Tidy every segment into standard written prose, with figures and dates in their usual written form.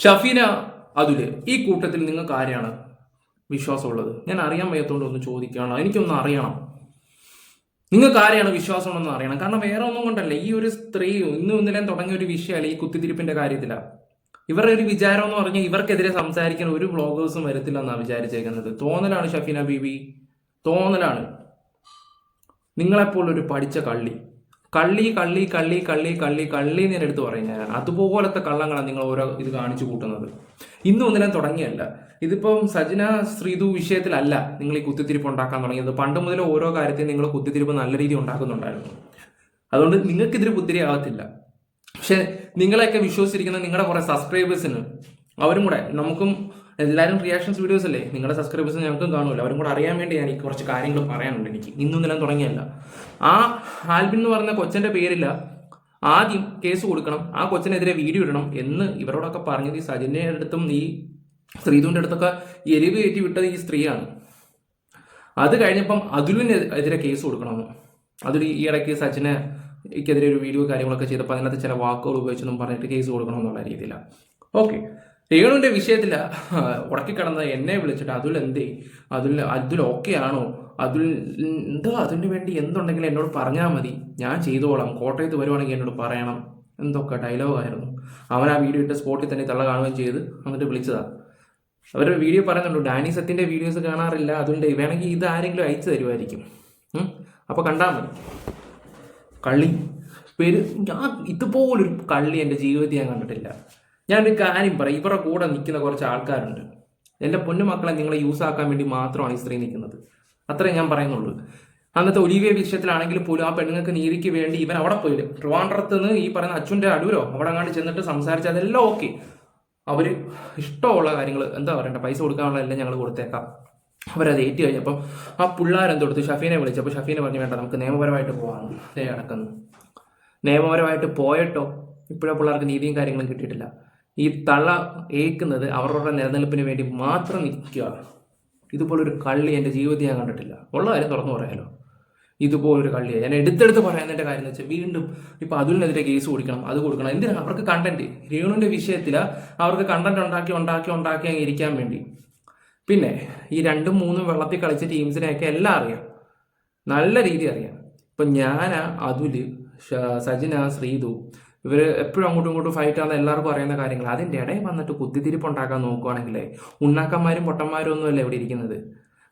ഷഫീന അതുല്, ഈ കൂട്ടത്തിൽ നിങ്ങൾക്ക് ആരെയാണ് വിശ്വാസമുള്ളത്? ഞാൻ അറിയാൻ വയ്യാത്തോണ്ട് ഒന്ന് ചോദിക്കുകയാണ്. എനിക്കൊന്ന് അറിയണം, നിങ്ങൾക്ക് ആരെയാണ് വിശ്വാസമുണ്ടെന്ന് അറിയണം. കാരണം വേറെ ഒന്നും കൊണ്ടല്ല, ഈ ഒരു സ്ത്രീ ഇന്നലെ തുടങ്ങിയ ഒരു വിഷയമല്ല ഈ കുത്തിത്തിരിപ്പിന്റെ കാര്യത്തിലാണ്. ഇവരുടെ ഒരു വിചാരം എന്ന് പറഞ്ഞാൽ ഇവർക്കെതിരെ സംസാരിക്കാൻ ഒരു വ്ളോഗേഴ്സും വരത്തില്ല എന്നാണ് വിചാരിച്ചേക്കുന്നത്. തോന്നലാണ് ഷഫീന ബീബി, തോന്നലാണ്. നിങ്ങളെപ്പോലൊരു പഠിച്ച കള്ളി എന്ന് ഞാൻ എടുത്ത് പറയുന്നത്. അതുപോലത്തെ കള്ളങ്ങളാണ് നിങ്ങൾ ഓരോ ഇത് കാണിച്ചു കൂട്ടുന്നത്. ഇന്നലെ തുടങ്ങിയല്ല, ഇതിപ്പം സജന ശ്രീതു വിഷയത്തിലല്ല നിങ്ങൾ ഈ കുത്തിത്തിരിപ്പ് ഉണ്ടാക്കാൻ തുടങ്ങിയത്. പണ്ട് മുതലേ ഓരോ കാര്യത്തിൽ നിങ്ങൾ കുത്തിത്തിരിപ്പ് നല്ല രീതിയിൽ ഉണ്ടാക്കുന്നുണ്ടായിരുന്നു. അതുകൊണ്ട് നിങ്ങൾക്കിതിന് പുത്തിരി ആകത്തില്ല. പക്ഷെ നിങ്ങളെയൊക്കെ വിശ്വസിച്ചിരിക്കുന്ന നിങ്ങളുടെ കുറെ സബ്സ്ക്രൈബേഴ്സിന്, അവരും കൂടെ, നമുക്കും എല്ലാവരും റിയാക്ഷൻസ് വീഡിയോസ് അല്ലേ, നിങ്ങളുടെ സബ്സ്ക്രൈബേഴ്സ് ഞങ്ങൾക്കും കാണുമല്ലോ, അവരും കൂടെ അറിയാൻ വേണ്ടി ഞാൻ കുറച്ച് കാര്യങ്ങൾ പറയാനുണ്ട്. എനിക്ക് ഇന്നലെ തുടങ്ങിയല്ല. ആ ആൽബിൻ എന്ന് പറഞ്ഞ കൊച്ചന്റെ പേരില്ല ആദ്യം കേസ് കൊടുക്കണം, ആ കൊച്ചിനെതിരെ വീഡിയോ ഇടണം എന്ന് ഇവരോടൊക്കെ പറഞ്ഞത് ഈ സജിന്റെ അടുത്തും ഈ ശ്രീധുവിന്റെ അടുത്തൊക്കെ എരിവ് കയറ്റി വിട്ടത് ഈ സ്ത്രീയാണ്. അത് കഴിഞ്ഞപ്പം അതുലിനെതിരെ കേസ് കൊടുക്കണമെന്ന്. അതിൽ ഈ ഇടയ്ക്ക് സച്ചിനെതിരെ ഒരു വീഡിയോ കാര്യങ്ങളൊക്കെ ചെയ്തപ്പോൾ അതിനകത്ത് ചില വാക്കുകൾ ഉപയോഗിച്ചെന്നും പറഞ്ഞിട്ട് കേസ് കൊടുക്കണമെന്നുള്ള രീതിയിലാണ്. ഓക്കെ, രേണുവിന്റെ വിഷയത്തിൽ ഉടക്കിക്കിടന്ന് എന്നെ വിളിച്ചിട്ട് അതുൽ ഓക്കെ ആണോ, അതിന് വേണ്ടി എന്തുണ്ടെങ്കിലും എന്നോട് പറഞ്ഞാൽ മതി, ഞാൻ ചെയ്തോളാം, കോട്ടയത്ത് വരുവാണെങ്കിൽ എന്നോട് പറയണം, എന്തൊക്കെ ഡയലോഗായിരുന്നു. അവൻ ആ വീഡിയോ ഇട്ട് സ്പോട്ടിൽ തന്നെ തള്ള കാണുകയും ചെയ്ത് എന്നിട്ട് വിളിച്ചതാ. അവരുടെ വീഡിയോ പറയുന്നുണ്ട്, ഡാനി സത്യന്റെ വീഡിയോസ് കാണാറില്ല, അതുകൊണ്ട് വേണമെങ്കിൽ ഇത് ആരെങ്കിലും അയച്ചു തരുമായിരിക്കും, അപ്പൊ കണ്ടാൽ മതി. കള്ളി പേര്, ഞാൻ ഇതുപോലൊരു കള്ളി എൻ്റെ ജീവിതത്തിൽ ഞാൻ കണ്ടിട്ടില്ല. ഞാനൊരു കാര്യം പറയും, ഇവരുടെ കൂടെ നിൽക്കുന്ന കുറച്ച് ആൾക്കാരുണ്ട്, എൻ്റെ പൊന്നുമക്കളെ നിങ്ങളെ യൂസ് ആക്കാൻ വേണ്ടി മാത്രമാണ് ഈ സ്ത്രീ നിൽക്കുന്നത്, അത്രയും ഞാൻ പറയുന്നുള്ളൂ. അന്നത്തെ ഒലിവിയ വിഷയത്തിലാണെങ്കിൽ പോലും ആ പെണ്ണുങ്ങൾക്ക് നീതിക്ക് വേണ്ടി ഇവൻ അവിടെ പോയില്ല, ട്രിവാൻഡ്രത്ത് നിന്ന് ഈ പറയുന്ന അച്ഛൻ്റെ അടൂരോ അവിടെ അങ്ങാണ്ട് ചെന്നിട്ട് സംസാരിച്ച് അതെല്ലാം ഓക്കെ. അവർ ഇഷ്ടമുള്ള കാര്യങ്ങൾ എന്താ പറയണ്ട, പൈസ കൊടുക്കാനുള്ള എല്ലാം ഞങ്ങൾ കൊടുത്തേക്കാം. അവരത് ഏറ്റു കഴിഞ്ഞപ്പം ആ പിള്ളേരെന്തെടുത്തു ഷഫീനെ വിളിച്ചപ്പോൾ ഷഫീനെ പറഞ്ഞു, വേണ്ട നമുക്ക് നിയമപരമായിട്ട് പോകാമെന്ന്. കിടക്കുന്നു, നിയമപരമായിട്ട് പോയിട്ടോ ഇപ്പോഴാ പിള്ളേർക്ക് നീതിയും കാര്യങ്ങളും കിട്ടിയിട്ടില്ല. ഈ തള്ള ഏക്കുന്നത് അവരുടെ നിലനിൽപ്പിന് വേണ്ടി മാത്രം നിൽക്കുക. ഇതുപോലൊരു കള്ളി എൻ്റെ ജീവിതത്തിൽ ഞാൻ കണ്ടിട്ടില്ല, ഉള്ള കാര്യം തുറന്നു പറയാലോ. ഇതുപോലൊരു കള്ളിയാണ് ഞാൻ എടുത്തെടുത്ത് പറയുന്നതിൻ്റെ കാര്യം എന്ന് വെച്ചാൽ, വീണ്ടും ഇപ്പം അതുലിനെതിരെ കേസ് കൊടുക്കണം, അത് കൊടുക്കണം. എന്തിനാണ് അവർക്ക് കണ്ടന്റ്? രേണുവിൻ്റെ വിഷയത്തിൽ അവർക്ക് കണ്ടന്റ് ഉണ്ടാക്കി അങ്ങ് ഇരിക്കാൻ വേണ്ടി. പിന്നെ ഈ 2-3 വെള്ളത്തിൽ കളിച്ച ടീംസിനെയൊക്കെ എല്ലാം അറിയാം, നല്ല രീതി അറിയാം. ഇപ്പം ഞാൻ, അതുല്, സജിന, ശ്രീതു, ഇവർ എപ്പോഴും അങ്ങോട്ടും ഇങ്ങോട്ടും ഫൈറ്റ് ആണെന്ന് എല്ലാവർക്കും അറിയുന്ന കാര്യങ്ങൾ. അതിൻ്റെ ഇടയിൽ വന്നിട്ട് കുത്തിത്തിരിപ്പ് ഉണ്ടാക്കാൻ നോക്കുവാണെങ്കിലേ ഉണ്ണാക്കന്മാരും പൊട്ടന്മാരും ഒന്നുമല്ല ഇവിടെ ഇരിക്കുന്നത്.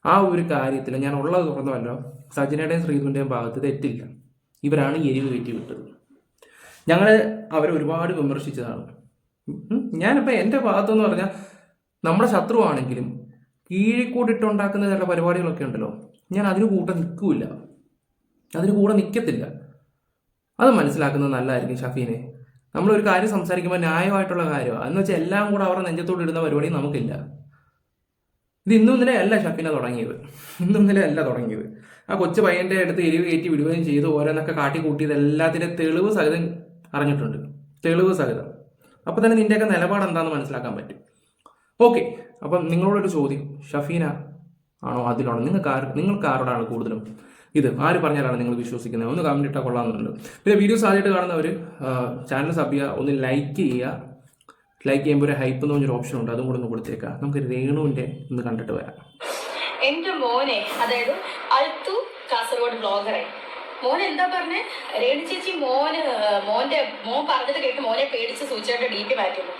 ആ ഒരു കാര്യത്തിൽ ഞാൻ ഉള്ളത് തുറന്നുവല്ലോ, സജിനയുടെയും ശ്രീധുവിൻ്റെയും ഭാഗത്ത് തെറ്റില്ല. ഇവരാണ് എരിവ് കയറ്റി വിട്ടത്. ഞങ്ങൾ അവരെ ഒരുപാട് വിമർശിച്ചതാണ്. ഞാനിപ്പോൾ എൻ്റെ ഭാഗത്തെന്ന് പറഞ്ഞാൽ, നമ്മുടെ ശത്രുവാണെങ്കിലും കീഴിക്കൂടിട്ടുണ്ടാക്കുന്ന ചില പരിപാടികളൊക്കെ ഉണ്ടല്ലോ, ഞാൻ അതിന് കൂടെ നിൽക്കില്ല, അതിന് കൂടെ നിൽക്കത്തില്ല. അത് മനസ്സിലാക്കുന്നത് നല്ലതായിരിക്കും ഷഫീനെ. നമ്മളൊരു കാര്യം സംസാരിക്കുമ്പോൾ ന്യായമായിട്ടുള്ള കാര്യമാണ്, എന്ന് വെച്ചാൽ എല്ലാം കൂടെ അവരുടെ നെഞ്ചത്തോട് ഇടുന്ന പരിപാടി നമുക്കില്ല. ഇത് ഇന്നലെ അല്ല ഷഫീന തുടങ്ങിയത്, ഇന്നലെ അല്ല തുടങ്ങിയത്. ആ കൊച്ചു പയ്യൻ്റെ അടുത്ത് എരിവ് കയറ്റി വിടുകയും ചെയ്ത് ഓരോന്നൊക്കെ കാട്ടിക്കൂട്ടിയത് എല്ലാത്തിൻ്റെ തെളിവ് സഹിതം അറിഞ്ഞിട്ടുണ്ട്, തെളിവ് സഹിതം. അപ്പോൾ തന്നെ നിൻ്റെയൊക്കെ നിലപാട് എന്താണെന്ന് മനസ്സിലാക്കാൻ പറ്റും. ഓക്കെ, അപ്പം നിങ്ങളോടൊരു ചോദ്യം, ഷഫീന ആണോ അതിലാണോ? നിങ്ങൾക്ക് ആരോടാണ് കൂടുതലും ഇത്? ആര് പറഞ്ഞാലാണ് നിങ്ങൾ വിശ്വസിക്കുന്നത്? ഒന്ന് കമന്റ് ഇട്ടാൽ കൊള്ളാമെന്നുണ്ട്. പിന്നെ വീഡിയോസ് ആദ്യമായിട്ട് കാണുന്നവർ ചാനൽ സബ് ചെയ്യുക, ഒന്ന് ലൈക്ക് ചെയ്യുക. ലൈക്ക് ചെയ്യുമ്പോൾ ഒരു ഹൈപ്പ് എന്ന് പറഞ്ഞൊരു ഓപ്ഷൻ ഉണ്ട്, അതും കൂടെ ഒന്ന് കൊടുത്തേക്കാം. നമുക്ക് രേണുവിൻ്റെ ഒന്ന് കണ്ടിട്ട് വരാം. എൻ്റെ മോനെ, അതായത് അൽത്തു കാസർഗോഡ് ബ്ലോഗറായി, മോൻ എന്താ പറഞ്ഞേ, രേണു ചേച്ചി മോൻ പറഞ്ഞത് കേട്ട് മോനെ പേടിച്ച് സൂചിച്ചായിട്ട് DP മാറ്റുന്നു.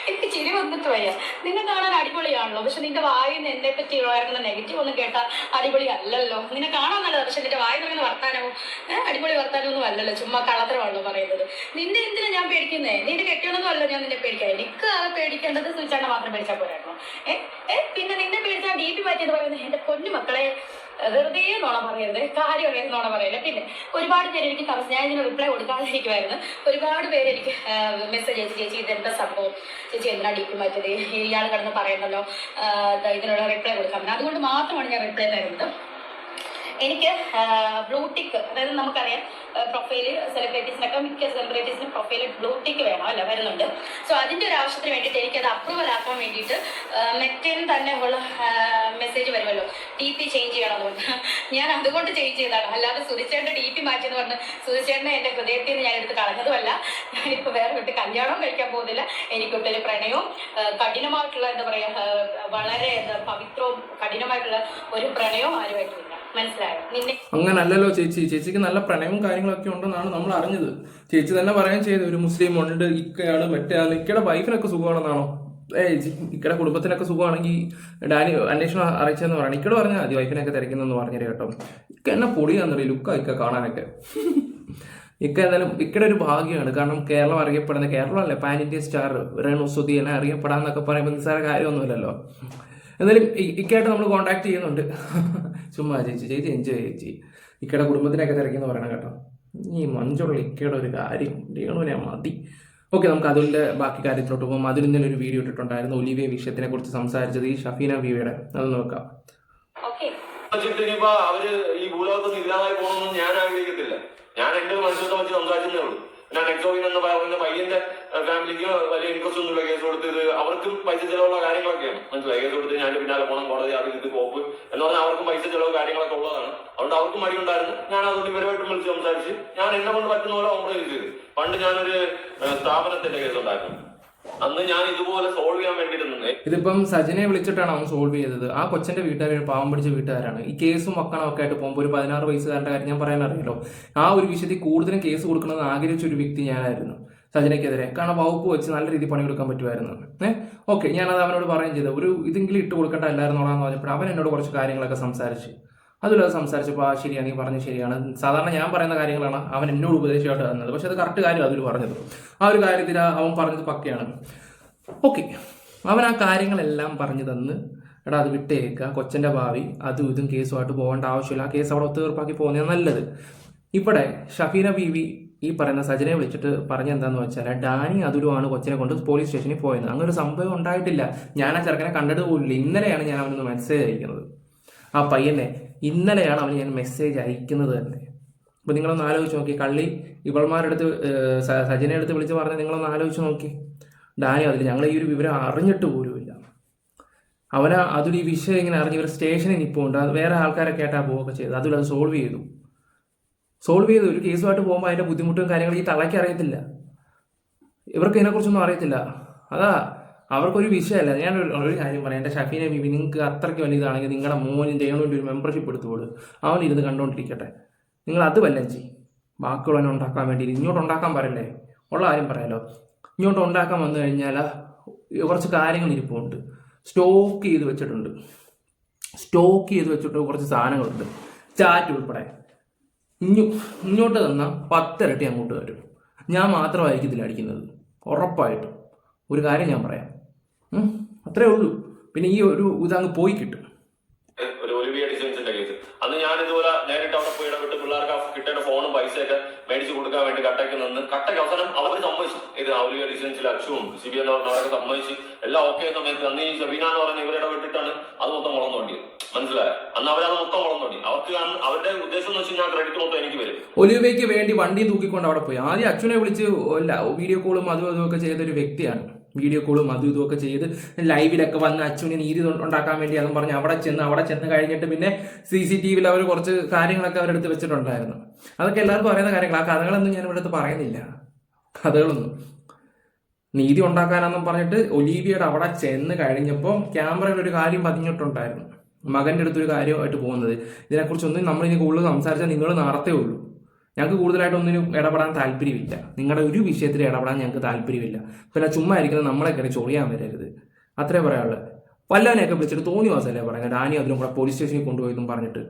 എനിക്ക് ചിരി വന്നിട്ട് വയ്യ. നിന്നെ കാണാൻ അടിപൊളിയാണല്ലോ, പക്ഷെ നിന്റെ വായിൽ നിന്ന് എന്നെ പറ്റി ഇറങ്ങുന്ന നെഗറ്റീവ് ഒന്നും കേട്ടാൽ അടിപൊളി അല്ലല്ലോ. നിന്നെ കാണാൻ നല്ലത്, പക്ഷെ നിന്റെ വായിൽ നിന്ന് വർത്താനവും അടിപൊളി വർത്താനമൊന്നും അല്ലല്ലോ, ചുമ്മാ കളത്തരമാണല്ലോ പറയുന്നത്. നിന്നെ എന്തിനാ ഞാൻ പേടിക്കുന്നേ? നിന്റെ കെട്ടിയൊന്നും അല്ല ഞാൻ നിന്നെ പേടിക്കാൻ. എനിക്ക് അത് പേടിക്കേണ്ടത് സൂചിച്ചാണ്ട് മാത്രം പേടിച്ചാൽ പോരായിരുന്നു. പിന്നെ നിന്നെ പേടിച്ചാൽ DP മാറ്റിയെന്ന് പറയുന്നത് എൻ്റെ പൊന്നു മക്കളെ, വെറുതെ നോണ പറയരുത്, കാര്യം അറിയാതെ നോണ പറയല്ലേ. പിന്നെ ഒരുപാട് പേര് എനിക്ക് ഞാൻ ഇതിന് റിപ്ലൈ കൊടുക്കാതിരിക്കുമായിരുന്നു. ഒരുപാട് പേര് എനിക്ക് മെസ്സേജ് അയച്ചു, ചേച്ചി ഇതെന്താ സംഭവം, ചേച്ചി എന്തിനാ DP മാറ്റത്, ഇയാൾ കിടന്ന് പറയുന്നല്ലോ, ഇതിനുള്ള റിപ്ലൈ കൊടുക്കാൻ പറ്റും. അതുകൊണ്ട് മാത്രമാണ് ഞാൻ റിപ്ലൈ തരുന്നത്. എനിക്ക് ബ്ലൂടിക്ക്, അതായത് നമുക്കറിയാം പ്രൊഫൈല് സെലിബ്രിറ്റീസിനൊക്കെ മിക്ക സെലിബ്രിറ്റീസിനും പ്രൊഫൈല് ബ്ലൂടിക്ക് വേണം അല്ല, വരുന്നുണ്ട്. സോ അതിൻ്റെ ഒരു ആവശ്യത്തിന് വേണ്ടിയിട്ട് എനിക്കത് അപ്രൂവൽ ആക്കാൻ വേണ്ടിയിട്ട് മെറ്റേന്ന് തന്നെ ഉള്ള മെസ്സേജ് വരുമല്ലോ, DP ചേഞ്ച് ചെയ്യണമെന്ന് പറഞ്ഞു. ഞാൻ അതുകൊണ്ട് ചേഞ്ച് ചെയ്തതാണ്. അല്ലാതെ സുധിച്ചേട്ടന്റെ DP മാറ്റിയെന്ന് പറഞ്ഞ് സുധിച്ചേട്ടനെ എന്റെ ഹൃദയത്തിൽ നിന്ന് ഞാൻ എടുത്ത് കളഞ്ഞതുമല്ല. ഞാനിപ്പോ വേറെ വിട്ട് കല്യാണം കഴിക്കാൻ പോകുന്നില്ല. എനിക്കൊട്ടൊരു പ്രണയവും കഠിനമായിട്ടുള്ള എന്താ പറയാ വളരെ പവിത്രവും കഠിനമായിട്ടുള്ള ഒരു പ്രണയവും ആരുമായിട്ടില്ല. മനസ്സിലായോ? നിന്നെ അങ്ങനല്ലല്ലോ ചേച്ചിക്ക് നല്ല പ്രണയവും കാര്യങ്ങളൊക്കെ ഉണ്ടെന്നാണ് നമ്മൾ അറിഞ്ഞത്. ചേച്ചി തന്നെ പറയാൻ ചെയ്ത് ഒരു മുസ്ലിം ഉണ്ട്, ഇക്കയാണ് മറ്റേ ഇക്കയുടെ വൈഫിനൊക്കെ സുഖമാണെന്നാണോ? ഇക്കയുടെ കുടുംബത്തിനൊക്കെ സുഖമാണെങ്കിൽ ഡാനി അന്വേഷണം അറിയിച്ചെന്ന് പറയണം. ഇക്കടെ പറഞ്ഞാൽ മതി വൈഫിനൊക്കെ തിരക്കുന്നെന്ന് പറഞ്ഞത് കേട്ടോ. ഇക്ക എന്നെ പൊളിയാന്നറിയ ലുക്കാ ഇക്ക കാണാനൊക്കെ. ഇക്ക എന്തായാലും ഇക്കയുടെ ഒരു ഭാഗ്യമാണ്. കാരണം കേരളം അറിയപ്പെടുന്ന, കേരളമല്ലേ pan India star Renu Sudhi എന്നെ അറിയപ്പെടാന്നൊക്കെ പറയുമ്പോൾ നിസ്സാര കാര്യമൊന്നുമില്ലല്ലോ. എന്നാലും ഇക്കയായിട്ട് നമ്മൾ കോൺടാക്ട് ചെയ്യുന്നുണ്ട്. ചുമ്മാ ചേച്ചി എൻജോയ് ചേച്ചി. ഇക്കയുടെ കുടുംബത്തിനൊക്കെ തിരക്കെന്ന് പറയണം കേട്ടോ. ഈ മഞ്ചുള്ള ഇക്കയുടെ ഒരു കാര്യം രേണുവിനെ മതി. ഓക്കെ, നമുക്ക് അതിൻ്റെ ബാക്കി കാര്യത്തിലോട്ട് പോകും. അതിൽ ഇന്നലെ ഒരു വീഡിയോ ഇട്ടിട്ടുണ്ടായിരുന്നു ഒലിവിയ വിഷയത്തിനെ കുറിച്ച് സംസാരിച്ചത്, ഈ ഷഫീന ബീവിയുടെ. അത് നോക്കാം. അവര് ഈ ഭൂലോകത്തൊന്നും ഇല്ലാതായി പോകണമെന്ന് ഞാൻ ആഗ്രഹിക്കത്തില്ല. ഞാൻ എന്റെ മനസ്സിലത്തെ വെച്ച് സംസാരിച്ചതേ ഉള്ളൂ. ഞാൻ എക്സോവിൻ എന്ന് പറയുന്ന പയ്യന്റെ ഫാമിലിക്ക് വലിയ ഇൻട്രസ്റ്റ് ഒന്നുമില്ല കേസ് കൊടുത്തത്. അവർക്കും പൈസ ചെലവുള്ള കാര്യങ്ങളൊക്കെയാണ്. മനസ്സിലായി? കേസ് കൊടുത്ത് ഞാൻ പിന്നാലെ പോകണം, കോടതി അത് ഇത് കോപ്പ് എന്ന് പറഞ്ഞാൽ അവർക്കും പൈസ ചെലവ് കാര്യങ്ങളൊക്കെ ഉള്ളതാണ്. അതുകൊണ്ട് അവർക്കും മടിയുണ്ടായിരുന്നു. ഞാൻ അതുകൊണ്ട് ഇവരുമായിട്ട് വിളിച്ച് സംസാരിച്ച് ഞാൻ എന്നെ കൊണ്ട് പറ്റുന്ന പോലെ കോംപ്രമൈസ് ചെയ്ത്. പണ്ട് ഞാനൊരു സ്ഥാപനത്തിന്റെ കേസ് ഉണ്ടായിരുന്നു. അന്ന് ഞാൻ ഇതുപോലെ സോൾവ് ചെയ്യാൻ വേണ്ടിയിട്ട് നിന്നേ. ഇതിപ്പം സജിനെ വിളിച്ചിട്ടാണ് അവൻ സോൾവ് ചെയ്തത്. ആ കൊച്ചന്റെ വീട്ടുകാർ പാവം പിടിച്ച വീട്ടുകാരാണ്. ഈ കേസും മക്കണം ഒക്കെ ആയിട്ട് പോകുമ്പോൾ ഒരു 16 വയസ്സുകാരൻ്റെ കാര്യം ഞാൻ പറയാൻ അറിയാലോ. ആ ഒരു വിഷയത്തിൽ കൂടുതലും കേസ് കൊടുക്കണമെന്ന് ആഗ്രഹിച്ച ഒരു വ്യക്തി ഞാനായിരുന്നു സജിനയ്ക്കെതിരെ. കാരണം വകുപ്പ് വെച്ച് നല്ല രീതിയിൽ പണിയെടുക്കാൻ പറ്റുമായിരുന്നു. ഓക്കെ, ഞാനത് അവനോട് പറയുകയും ചെയ്തത് ഒരു ഇതെങ്കിലും ഇട്ട് കൊടുക്കേണ്ട എല്ലായിരുന്നോളാന്ന് പറഞ്ഞപ്പോൾ അവൻ എന്നോട് കുറച്ച് കാര്യങ്ങളൊക്കെ സംസാരിച്ച് അതിലത് സംസാരിച്ചപ്പോൾ ശരിയാണ്, നീ പറഞ്ഞത് ശരിയാണ്. സാധാരണ ഞാൻ പറയുന്ന കാര്യങ്ങളാണ് അവൻ എന്നോട് ഉപദേശമായിട്ട് തന്നത്. പക്ഷെ അത് കറക്റ്റ് കാര്യം അതിൽ പറഞ്ഞത്. ആ ഒരു കാര്യത്തിൽ അവൻ പറഞ്ഞത് പക്കയാണ്. ഓക്കെ, അവൻ ആ കാര്യങ്ങളെല്ലാം പറഞ്ഞു തന്ന് എടാ അത് വിട്ടേക്കുക, കൊച്ചൻ്റെ ഭാവി അതും ഇതും കേസുമായിട്ട് പോകേണ്ട ആവശ്യമില്ല, ആ കേസ് അവിടെ ഒത്തുതീർപ്പാക്കി പോകുന്നതാണ് നല്ലത്. ഇവിടെ ഷഫീന ബീവി ഈ പറയുന്ന സജനെ വിളിച്ചിട്ട് പറഞ്ഞെന്താന്ന് വെച്ചാൽ ഡാനി അതുലുമാണ് കൊച്ചിനെ കൊണ്ട് പോലീസ് സ്റ്റേഷനിൽ പോയത്. അങ്ങനെ ഒരു സംഭവം ഉണ്ടായിട്ടില്ല. ഞാൻ ആ ചെറുക്കനെ കണ്ടിട്ട് പോലില്ല. ഇന്നലെയാണ് ഞാൻ അവനൊന്ന് മെസ്സേജ് അയക്കുന്നത്. ആ പയ്യനെ ഇന്നലെയാണ് അവന് ഞാൻ മെസ്സേജ് അയക്കുന്നത് തന്നെ. അപ്പോൾ നിങ്ങളൊന്ന് ആലോചിച്ച് നോക്കി. കള്ളി ഇവൾമാരെടുത്ത് സജിനെ എടുത്ത് വിളിച്ച് പറഞ്ഞ് നിങ്ങളൊന്ന് ആലോചിച്ച് നോക്കി. ഡാനി അതിൽ ഞങ്ങൾ ഈ ഒരു വിവരം അറിഞ്ഞിട്ട് പോലുമില്ല. അവന് അതൊരു ഈ വിഷയം ഇങ്ങനെ അറിഞ്ഞ് ഇവർ സ്റ്റേഷനിൽ നിൽപ്പുണ്ട്. അത് വേറെ ആൾക്കാരൊക്കെ ആയിട്ടാ പോവുകയൊക്കെ ചെയ്തത്. അതിൽ അത് സോൾവ് ചെയ്തു. ഒരു കേസുമായിട്ട് പോകുമ്പോൾ അതിൻ്റെ ബുദ്ധിമുട്ടും കാര്യങ്ങളും ഈ തളയ്ക്ക് അറിയത്തില്ല. ഇവർക്ക് ഇതിനെക്കുറിച്ചൊന്നും അറിയത്തില്ല. അതാ അവർക്കൊരു വിഷയമല്ല. ഞാൻ ഒരു കാര്യം പറയാം. എൻ്റെ ഷഫീന ബീബി നിങ്ങൾക്ക് അത്രയ്ക്ക് വലിയതാണെങ്കിൽ നിങ്ങളുടെ മോനും രേണുവിൻ്റെ ഒരു മെമ്പർഷിപ്പ് എടുത്തുകൊടു. അവൻ ഇരുന്ന് കണ്ടുകൊണ്ടിരിക്കട്ടെ. നിങ്ങൾ അത് വല്ലതും ചെയ്യും. ബാക്കിയുള്ളവനെ ഉണ്ടാക്കാൻ വേണ്ടി ഇങ്ങോട്ട് ഉണ്ടാക്കാൻ പറയല്ലേ. ഉള്ള കാര്യം പറയാലോ. ഇങ്ങോട്ട് ഉണ്ടാക്കാൻ വന്നു കഴിഞ്ഞാൽ കുറച്ച് കാര്യങ്ങൾ ഇരിപ്പുണ്ട്. സ്റ്റോക്ക് ചെയ്ത് വെച്ചിട്ട് കുറച്ച് സാധനങ്ങളുണ്ട്, ചാറ്റ് ഉൾപ്പെടെ. ഇങ്ങോട്ട് തന്നാൽ 10 ഇരട്ടി അങ്ങോട്ട് വരും. ഞാൻ മാത്രമായിരിക്കും ഇതിൽ അടിക്കുന്നത്, ഉറപ്പായിട്ടും. ഒരു കാര്യം ഞാൻ പറയാം, അത്രേ ഉള്ളൂ. പിന്നെ ഈ ഒരു ഇതങ്ങ് പോയി കിട്ടും. ഒരു ഒലിവിയ ഡിസൈൻസിന്റെ കേസ് അന്ന് ഞാൻ ഇതുപോലെ നേരിട്ട് അവിടെ പോയി ഇടപെട്ട് പിള്ളേർക്ക് കിട്ടേണ്ട ഫോണും പൈസയൊക്കെ മേടിച്ചു കൊടുക്കാൻ വേണ്ടി കട്ടയ്ക്ക് നിന്ന് കട്ടയ്ക്ക് അവസാനം അവർ സമ്മതിച്ചു. ഇത് ഒലിവിയ ഡിസൈൻസിൽ അക്ഷവും സിബി എന്ന് പറഞ്ഞവരൊക്കെ സമ്മതിച്ച് എല്ലാം ഓക്കെ സമയത്ത് അന്ന് ഈ ഷബീന എന്ന് പറയുന്ന ഇവരിടപെട്ടിട്ടാണ് അത് മൊത്തം മുളം തോണ്ടിയത്. മനസ്സിലായോ? അന്ന് അവരത് മൊത്തം മുളം തോണ്ടി. അവർക്ക് അവരുടെ ഉദ്ദേശം എന്ന് വെച്ചാൽ ഞാൻ ക്രെഡിറ്റ് മൊത്തം എനിക്ക് വരും. ഒലിവിയയ്ക്ക് വേണ്ടി വണ്ടി തൂക്കിക്കൊണ്ട് അവിടെ പോയി. ആദ്യം അച്ഛനെ വിളിച്ച് വീഡിയോ കോളും അതും ഇതുമൊക്കെ ചെയ്തൊരു വ്യക്തിയാണ്. വീഡിയോ കോളും അതും ഇതുമൊക്കെ ചെയ്ത് ലൈവിലൊക്കെ വന്ന് അച്ഛനെ നീതി ഉണ്ടാക്കാൻ വേണ്ടി അതും പറഞ്ഞ് അവിടെ ചെന്ന് കഴിഞ്ഞിട്ട് പിന്നെ CCTVയിൽ അവർ കുറച്ച് കാര്യങ്ങളൊക്കെ അവരെടുത്ത് വെച്ചിട്ടുണ്ടായിരുന്നു. അതൊക്കെ എല്ലാവർക്കും അറിയുന്ന കാര്യങ്ങൾ. ആ കഥകളൊന്നും ഞാൻ ഇവിടെ അടുത്ത് പറയുന്നില്ല. കഥകളൊന്നും നീതി ഉണ്ടാക്കാനെന്നും പറഞ്ഞിട്ട് ഒലീവിയയുടെ അവിടെ ചെന്ന് കഴിഞ്ഞപ്പോൾ ക്യാമറയിൽ ഒരു കാര്യം പതിഞ്ഞിട്ടുണ്ടായിരുന്നു. മകൻ്റെ അടുത്തൊരു കാര്യമായിട്ട് പോകുന്നത്. ഇതിനെക്കുറിച്ചൊന്നും നമ്മളിനി കൂടുതൽ സംസാരിച്ചാൽ നിങ്ങൾ നാളത്തേ ഉള്ളൂ. ഞങ്ങൾക്ക് കൂടുതലായിട്ടൊന്നിനും ഇടപെടാൻ താല്പര്യമില്ല. നിങ്ങളുടെ ഒരു വിഷയത്തിൽ ഇടപെടാൻ ഞങ്ങൾക്ക് താല്പര്യമില്ല. പിന്നെ ചുമ്മാ ഇരിക്കുന്നത് നമ്മളെ കയറി ചൊറിയാൻ വരരുത്. അത്രേ പറയാനുള്ളത്. വല്ലവനെയൊക്കെ വിളിച്ചിട്ട് തോന്നി വാസല്ലേ പറയുന്നത് ഡാനി അതിലും കൂടെ പോലീസ് സ്റ്റേഷനിൽ കൊണ്ടുപോയതും പറഞ്ഞിട്ട്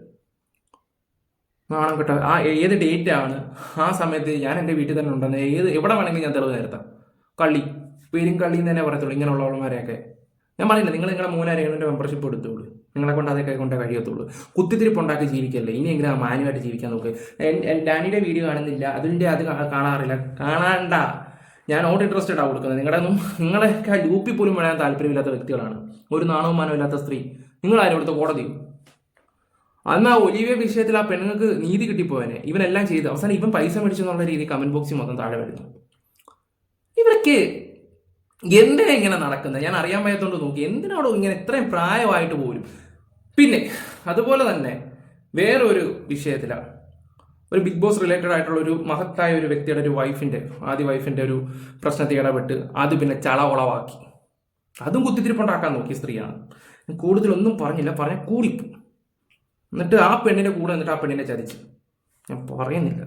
നാണം കേട്ടോ. ആ ഏത് ഡേറ്റ് ആണ് ആ സമയത്ത് ഞാൻ എൻ്റെ വീട്ടിൽ തന്നെ ഉണ്ടെന്ന് എവിടെ വേണമെങ്കിലും ഞാൻ തെളിവ് നേരത്താം. പേരും കള്ളി എന്ന് തന്നെ പറയത്തുള്ളൂ ഇങ്ങനെയുള്ളവന്മാരെയൊക്കെ. ഞാൻ പറഞ്ഞില്ല, നിങ്ങളുടെ മൂന്നാരേണുവിൻ്റെ മെമ്പർഷിപ്പ് എടുത്തോളൂ. നിങ്ങളെ കൊണ്ട് അതൊക്കെ കൊണ്ടേ കഴിയത്തുള്ളൂ. കുത്തിത്തിരിപ്പുണ്ടാക്കി ജീവിക്കല്ലേ. ഇനിയെങ്കിലും ആ മാനുവായിട്ട് ജീവിക്കാൻ നോക്ക്. ഡാനിയുടെ വീഡിയോ കാണുന്നില്ല, അതിൻ്റെ അത് കാണാറില്ല, കാണാണ്ട. ഞാൻ നോട്ട് ഇൻട്രസ്റ്റഡ് ആണ് കൊടുക്കുന്നത്. നിങ്ങളെയൊക്കെ ലൂപ്പിൽ പോലും വിടാൻ താല്പര്യമില്ലാത്ത വ്യക്തികളാണ്. ഒരു നാണവും മാനവും ഇല്ലാത്ത സ്ത്രീ. നിങ്ങളാരും ഇവിടുത്തെ കോടതി. അന്ന് ആ ഒലിവിയ വിഷയത്തിൽ ആ പെണ്ണുങ്ങൾക്ക് നീതി കിട്ടിപ്പോയനെ. ഇവനെല്ലാം ചെയ്ത് അവസാനം ഇവൻ പൈസ മേടിച്ചെന്നുള്ള രീതി കമന്റ് ബോക്സിൽ മൊത്തം താഴെ വരുന്നു. ഇവരൊക്കെ എന്തിനാ ഇങ്ങനെ നടക്കുന്നത് ഞാൻ അറിയാൻ വയ്യാത്തോണ്ട് നോക്കി. എന്തിനാണോ ഇങ്ങനെ ഇത്രയും പ്രായമായിട്ട് പോലും. പിന്നെ അതുപോലെ തന്നെ വേറൊരു വിഷയത്തിലാണ്, ഒരു ബിഗ് ബോസ് റിലേറ്റഡ് ആയിട്ടുള്ള ഒരു മഹത്തായ ഒരു വ്യക്തിയുടെ ഒരു ആദ്യ വൈഫിന്റെ ഒരു പ്രശ്നത്തിൽ ഇടപെട്ട് അത് പിന്നെ ചളവളവാക്കി, അതും കുത്തിത്തിരിപ്പുണ്ടാക്കാൻ നോക്കിയ സ്ത്രീയാണ്. കൂടുതലൊന്നും പറഞ്ഞില്ല, പറഞ്ഞ കൂടിപ്പോ. എന്നിട്ട് ആ പെണ്ണിന്റെ കൂടെ എന്നിട്ട് ആ പെണ്ണിനെ ചതിച്ചു. ഞാൻ പറയുന്നില്ല.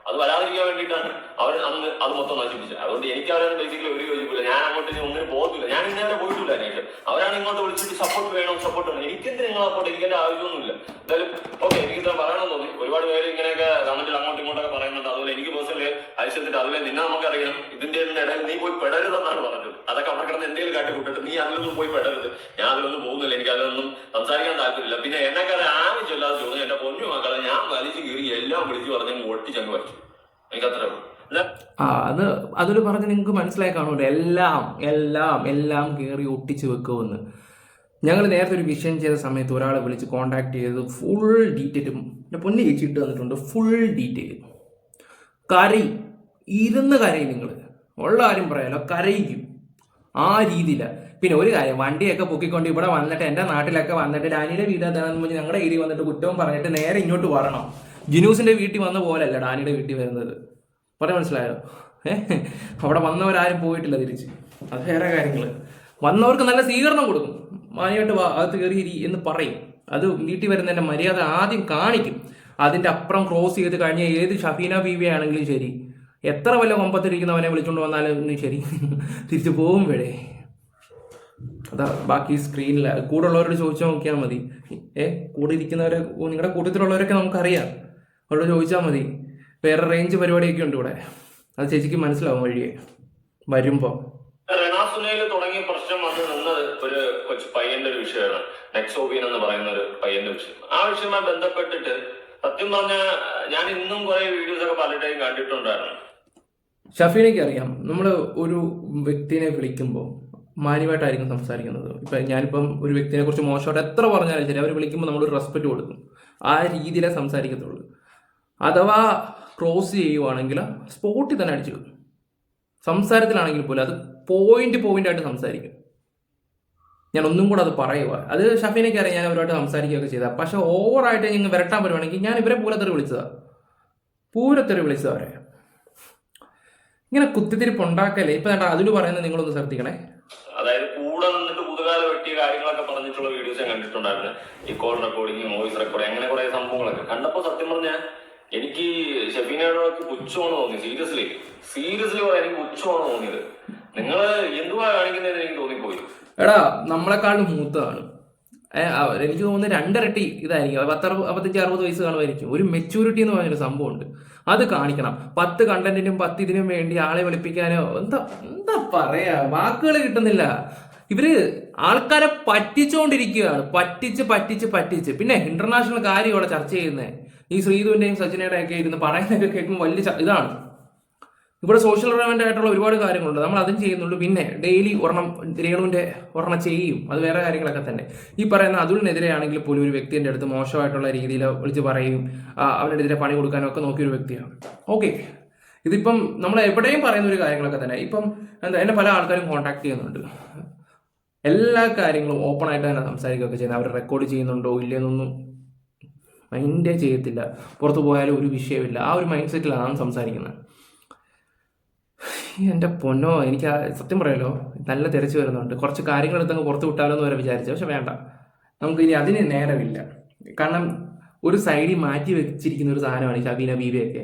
അത് വരാതിരിക്കാൻ വേണ്ടിയിട്ടാണ് അവർ അന്ന് അത് മൊത്തം നശിപ്പിച്ചത്. അതുകൊണ്ട് എനിക്ക് അവരാണ് ബേസിക്കലി ഒരു യോജിപ്പില്ല. ഞാൻ അങ്ങോട്ട് ഒന്നിനും പോകത്തില്ല. ഞാൻ ഇന്നേവരെ പോയിട്ടില്ല. അന്വേഷിച്ചു അവരാണ് ഇങ്ങോട്ട് വിളിച്ചിട്ട് സപ്പോർട്ട് വേണം. എനിക്കെന്ത് നിങ്ങൾ സപ്പോർട്ട്? എനിക്ക് എന്റെ ആവശ്യമൊന്നുമില്ല. എന്തായാലും ഓക്കെ, എനിക്ക് ഇത്ര പറയണമെന്ന് തോന്നി. ഒരുപാട് പേര് ഇങ്ങനെയൊക്കെ കമന്റിൽ അങ്ങോട്ടും ഇങ്ങോട്ടൊക്കെ പറയുന്നുണ്ട്. അതുപോലെ എനിക്ക് പേഴ്സണലി അയച്ചിട്ട് അതുപോലെ നിന്നെ നമുക്കറിയാം, ഇതിന്റെ ഇടയിൽ നീ പോയി പെടരുതെന്നാണ് പറഞ്ഞത്. അതൊക്കെ അവിടെ കിടന്ന് എന്തെങ്കിലും കാട്ടിക്കൂട്ടിട്ട് നീ അതിലൊന്നും പോയി പെടരുത്. ഞാൻ അതിലൊന്നും പോകുന്നില്ല, എനിക്ക് അതിലൊന്നും സംസാരിക്കാൻ താല്പര്യമില്ല. പിന്നെ എന്നെക്കാരെ ആവശ്യമില്ലാതെ ചോദിച്ചു എന്റെ പൊന്നു മക്കളെ ഞാൻ വലിച്ചു കീറി എല്ലാം വിളിച്ചു പറഞ്ഞ് ഒട്ടിച്ചങ്ങ് വച്ചു. എനിക്കത്രേ ഉള്ളൂ. അതൊരു പറഞ്ഞ് നിങ്ങൾക്ക് മനസ്സിലായി കാണുമല്ലോ. എല്ലാം കയറി ഒട്ടിച്ച് വെക്കുമെന്ന്. ഞങ്ങൾ നേരത്തെ ഒരു വിഷയം ചെയ്ത സമയത്ത് ഒരാളെ വിളിച്ച് കോൺടാക്ട് ചെയ്ത് ഫുൾ ഡീറ്റെയിലും എൻ്റെ പൊന്നി ചേച്ചിട്ട് തന്നിട്ടുണ്ട്. ഫുൾ ഡീറ്റെയിൽ ഇരുന്ന് കരയും. നിങ്ങൾ ഉള്ള കാര്യം പറയാലോ, കരയിക്കും ആ രീതിയിലാണ്. പിന്നെ ഒരു കാര്യം, വണ്ടിയൊക്കെ പൊക്കിക്കൊണ്ട് ഇവിടെ വന്നിട്ട് എൻ്റെ നാട്ടിലൊക്കെ വന്നിട്ട് ഡാനിയുടെ വീട് എന്താണെന്ന് പറഞ്ഞ് ഞങ്ങളുടെ ഏരിയ വന്നിട്ട് കുറ്റവും പറഞ്ഞിട്ട് നേരെ ഇങ്ങോട്ട് വരണം. ജിനൂസിന്റെ വീട്ടിൽ വന്ന പോലെയല്ല ഡാനിയുടെ വീട്ടിൽ വരുന്നത്. പറയാൻ മനസ്സിലായോ? അവിടെ വന്നവരാരും പോയിട്ടില്ല തിരിച്ച്. അത് വേറെ കാര്യങ്ങൾ. വന്നവർക്ക് നല്ല സ്വീകരണം കൊടുക്കും. മാനിയായിട്ട് അകത്ത് കയറി എന്ന് പറയും. അത് വീട്ടിൽ വരുന്നതിന്റെ മര്യാദ ആദ്യം കാണിക്കും. അതിന്റെ അപ്പുറം ക്രോസ് ചെയ്ത് കഴിഞ്ഞ ഏത് ഷഫീന ബീവി ആണെങ്കിലും ശരി, എത്ര വല്ല കൊമ്പത്തിരിക്കുന്നവനെ വിളിച്ചുകൊണ്ട് വന്നാലും ശരി, തിരിച്ചു പോകും വേടേ. അതാ ബാക്കി സ്ക്രീനിൽ കൂടെ ഉള്ളവരോട് ചോദിച്ചാൽ നോക്കിയാൽ മതി. കൂടെ ഇരിക്കുന്നവരെ, നിങ്ങളുടെ കൂട്ടത്തിലുള്ളവരൊക്കെ നമുക്കറിയാം. അവരോട് ചോദിച്ചാൽ മതി. വേറെ റേഞ്ച് പരിപാടിയൊക്കെ ഉണ്ട് ഇവിടെ. അത് ചേച്ചിക്ക് മനസ്സിലാവും വഴിയെ വരുമ്പോ. റെനാസുനയിൽ തുടങ്ങിയ പ്രശ്നം വന്ന് നിന്നത് ഒരു കൊച്ചു പയ്യന്റെ ഒരു വിഷയമാണ്. നെക്സോബിയൻ എന്ന് പറയുന്ന ഒരു പയ്യന്റെ വിഷയം. ആ വിഷയവുമായി ബന്ധപ്പെട്ടിട്ട് സത്യം പറഞ്ഞ ഞാൻ ഇന്നും കുറെ വീഡിയോസ് ഒക്കെ പലരുടെയും കണ്ടിട്ടുണ്ടായിരുന്നു. ഷഫീനയ്ക്ക് അറിയാം, നമ്മൾ ഒരു വ്യക്തിനെ വിളിക്കുമ്പോൾ മാന്യമായിട്ടായിരിക്കും സംസാരിക്കുന്നത്. ഞാനിപ്പം ഒരു വ്യക്തിനെ കുറിച്ച് മോശമായിട്ട് എത്ര പറഞ്ഞാലും ശരി, അവർ വിളിക്കുമ്പോൾ നമ്മളൊരു റെസ്പെക്റ്റ് കൊടുക്കും. ആ രീതിയിലേ സംസാരിക്കത്തുള്ളൂ. അഥവാ ക്രോസ് ചെയ്യുവാണെങ്കിൽ സ്പോട്ടിൽ തന്നെ അടിച്ചു വെക്കും. സംസാരത്തിലാണെങ്കിൽ പോലും അത് പോയിന്റായിട്ട് സംസാരിക്കും. ഞാൻ ഒന്നും കൂടെ അത് പറയുക, അത് ഷഫീനയ്ക്ക് അറിയാം. ഞാൻ അവരുമായിട്ട് സംസാരിക്കുകയൊക്കെ ചെയ്താൽ, പക്ഷെ ഓവറായിട്ട് ഞങ്ങൾ വിരട്ടാൻ വരുവാണെങ്കിൽ ഞാൻ ഇവരെ പൂരത്തെറി വിളിച്ചവരെ ഇങ്ങനെ കുത്തിത്തിരിപ്പ് ഉണ്ടാക്കല്ലേ. ഇപ്പൊ അതിൽ പറയുന്നത് നിങ്ങളൊന്ന് ശ്രദ്ധിക്കണേ. അതായത് കൂടെ നിന്നിട്ട് പുതുകാല വെട്ടിയ കാര്യങ്ങളൊക്കെ പറഞ്ഞിട്ടുള്ള വീഡിയോസ് ഞാൻ കണ്ടിട്ടുണ്ടായിരുന്നു. ഈ കോൾ റെക്കോർഡിങ്, വോയിസ് റെക്കോർഡിങ്, അങ്ങനെ കുറെ സംഭവങ്ങളൊക്കെ കണ്ടപ്പോൾ സത്യം പറഞ്ഞാൽ എനിക്ക് ഷെഫീനോടൊക്കെ പുച്ഛമാണ് തോന്നി. സീരിയസ്ലി പറയാൻ എനിക്ക് പുച്ഛമാണ് തോന്നിയത്. നിങ്ങൾ എന്തുവാ കാണിക്കുന്നതെന്ന് എനിക്ക് തോന്നിപ്പോയി. എടാ, നമ്മളെക്കാളും മൂത്തതാണ്. എനിക്ക് തോന്നുന്നത് 2 ഇരട്ടി ഇതായിരിക്കും. 55-60 വയസ്സ് കാണുമായിരിക്കും. ഒരു മെച്യൂരിറ്റി എന്ന് പറഞ്ഞൊരു സംഭവമുണ്ട്. അത് കാണിക്കണം. 10 കണ്ടന്റിനും 10 ഇതിനും വേണ്ടി ആളെ വിളിപ്പിക്കാനോ എന്താ പറയാ, വാക്കുകൾ കിട്ടുന്നില്ല. ഇവര് ആൾക്കാരെ പറ്റിച്ചുകൊണ്ടിരിക്കുകയാണ്. പറ്റിച്ച് പിന്നെ ഇന്റർനാഷണൽ കാര്യം ഇവിടെ ചർച്ച ചെയ്യുന്നത്. ഈ ശ്രീധുവിന്റെയും സച്ചിനയുടെ ഒക്കെ ഇരുന്ന് പറയുന്നതൊക്കെ കേൾക്കുമ്പോൾ വലിയ ഇതാണ്. ഇവിടെ സോഷ്യൽ റിലവൻ്റ് ആയിട്ടുള്ള ഒരുപാട് കാര്യങ്ങളുണ്ട്. നമ്മൾ അതും ചെയ്യുന്നുള്ളൂ. പിന്നെ ഡെയിലി രേണുവിന്റെ ഒരെണ്ണം ചെയ്യും. അത് വേറെ കാര്യങ്ങളൊക്കെ തന്നെ. ഈ പറയുന്ന അതുലിനെതിരെ ആണെങ്കിൽ പോലും ഒരു വ്യക്തിന്റെ അടുത്ത് മോശമായിട്ടുള്ള രീതിയിൽ വിളിച്ച് പറയും, അവനെതിരെ പണി കൊടുക്കാനും ഒക്കെ നോക്കിയൊരു വ്യക്തിയാണ്. ഓക്കെ, ഇതിപ്പം നമ്മൾ എവിടെയും പറയുന്ന ഒരു കാര്യങ്ങളൊക്കെ തന്നെ. ഇപ്പം എന്നെ പല ആൾക്കാരും കോൺടാക്ട് ചെയ്യുന്നുണ്ട്. എല്ലാ കാര്യങ്ങളും ഓപ്പൺ ആയിട്ട് തന്നെ സംസാരിക്കുകയൊക്കെ ചെയ്യുന്നത്. അവർ റെക്കോർഡ് ചെയ്യുന്നുണ്ടോ ഇല്ലയെന്നൊന്നും മൈൻഡേ ചെയ്യത്തില്ല. പുറത്തു പോയാലും ഒരു വിഷയമില്ല. ആ ഒരു മൈൻഡ് സെറ്റിലാണ് സംസാരിക്കുന്നത്. എൻ്റെ പൊന്നോ, എനിക്ക് സത്യം പറയാലോ, നല്ല തിരച്ചു വരുന്നുണ്ട്. കുറച്ച് കാര്യങ്ങൾ എടുത്തങ്ങ് പുറത്ത് വിട്ടാലോ എന്ന് വരെ വിചാരിച്ചു. പക്ഷെ വേണ്ട, നമുക്ക് ഇനി അതിന് നേരമില്ല. കാരണം ഒരു സൈഡിൽ മാറ്റി വെച്ചിരിക്കുന്ന ഒരു സാധനമാണ് ഈ ഷബീന ബീവിയൊക്കെ.